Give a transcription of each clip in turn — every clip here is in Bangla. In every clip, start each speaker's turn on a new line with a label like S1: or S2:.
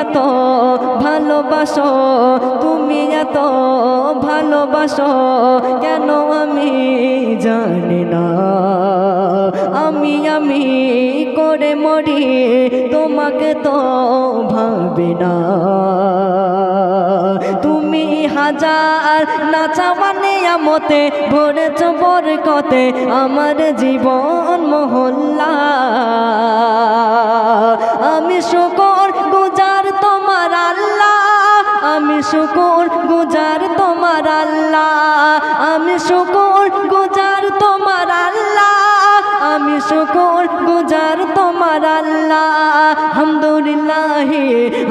S1: এত ভালোবাসো, তুমি এত ভালোবাসো কেন আমি জানি না। আমি করে মরি, তোমাকে তো ভাবি না। তুমি হাজার না চাওয়া নিয়ামতে ভরেছ বরকতে আমার জীবন মহল্লা। আমি শুকর গুজার তোমার আল্লাহ, আমি শুকর গুজার তোমার আল্লাহ, আমি শুকর গুজার তোমার আল্লাহ, আমি শুকর গুজার তোমার আল্লাহ। হামদুলিল্লাহ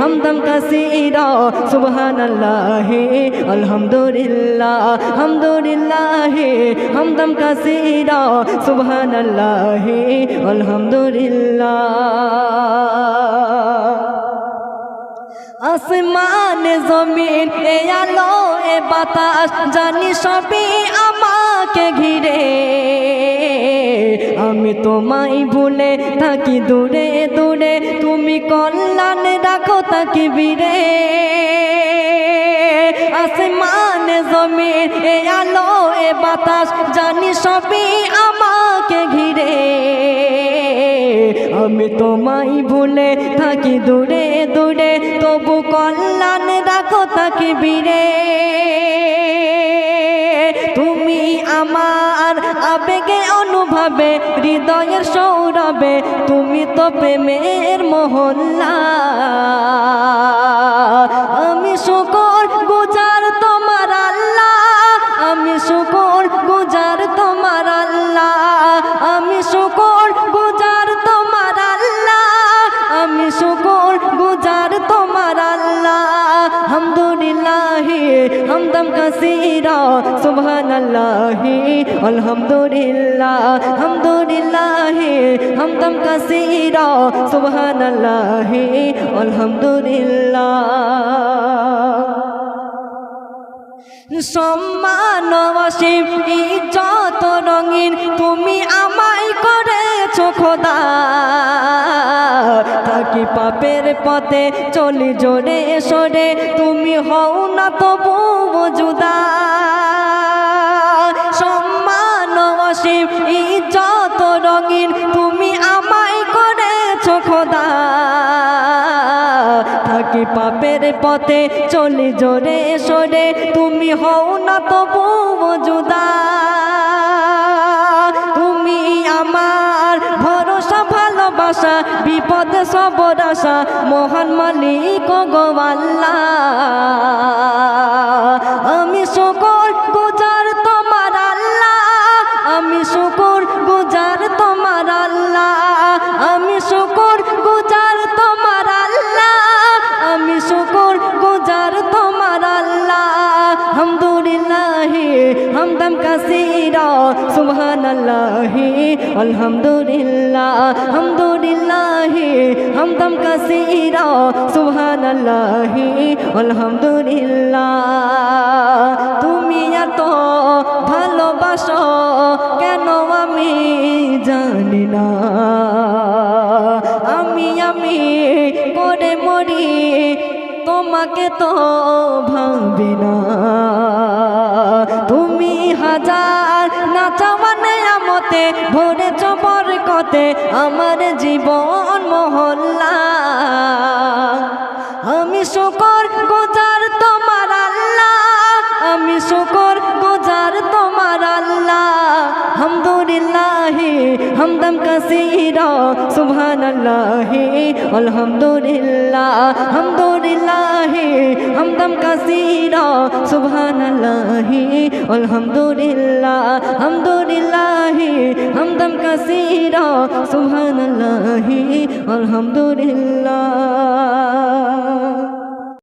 S1: হামদান কাসীরা সুবহানাল্লাহ আলহামদুলিল্লাহ, হামদুলিল্লাহ হামদান কাসীরা সুবহানাল্লাহ আলহামদুলিল্লাহ। আসমান জমিন এ আলো এ বাতাস জানি সবই আমাকে ঘিরে, আমি তোমায় ভুলে থাকি দূরে দূরে, তুমি কল্যাণ রাখো তাকবীরে। আসমান জমিন এ আলো এ বাতাস জানি সবই আমাকে ঘিরে, আমি তোমায় ভুলে থাকি দূরে দূরে, তবু কল্যাণ রাখো তাকবীরে। তুমি আমার আবেগে অনুভবে হৃদয়ের সৌরভে, তুমি তো প্রেমের মহল্লা। আমি শুকর গুজার তোমার আল্লাহ, আমি শুকর গুজার তোমার আল্লাহ, আমি শুকর গুজার তোমার আল্লাহ, আমি শুকর গুজার তোমার আল্লাহ। হামদুলিল্লাহ হামদান কাসীরা সুবহানাল্লাহ আলহামদুলিল্লাহ, হামদুলিল্লাহ হামদান কাসীরা সুবহানাল্লাহ আলহামদুলিল্লাহ। সম্মান অসীম ইজ্জত রঙিন তুমি আমায় করেছো খোদা, থাকি পাপের পথে চলি জোরে সরে, তুমি হও না তবু জুদা। সম্মান অসীম ইজ্জত রঙিন তুমি আমায় করেছো খোদা, থাকি পাপের পথে চলি জোরে সরে, তুমি হও না তবু জুদা। তুমি আমার ভরসা ভালোবাসা বিপদে সবর আশা, মহান মালিক গো আল্লাহ। আমি শুকর গুজার তোমার আল্লাহ, আমি শুকর গুজার তোমার আল্লাহ, আমি শুকর গুজার তোমার আল্লাহ, আমি শুকর গুজার তোমার আল্লাহ। হামদুলিল্লাহ হামদান কাসীরা সুবহানাল্লাহ আলহামদুলিল্লাহ, হামদুলিল্লাহ হামদান কাসীরা সুবহানাল্লাহ আলহামদুলিল্লাহ। তুমি এত ভালোবাসো কেন আমি জানি না, আমি করে মরি, তোমাকে তো ভাবি না। তুমি হাজার না চাওয়া নিয়ামতে ভরেছ বরকতে আমার জীবন মহল্লা। আমি শুকর গুজার তোমার আল্লাহ, আমি শুকর গুজার তোমার আল্লাহ। হামদুলিল্লাহ হামদান কাসীরা সুবহানাল্লাহ আলহামদুলিল্লাহ, হামদুলিল্লাহ হামদান কাসীরা সুবহানাল্লাহ আলহামদুলিল্লাহ, হামদুলিল্লাহ হামদান কাসীরা সুবহানাল্লাহ আলহামদুলিল্লাহ।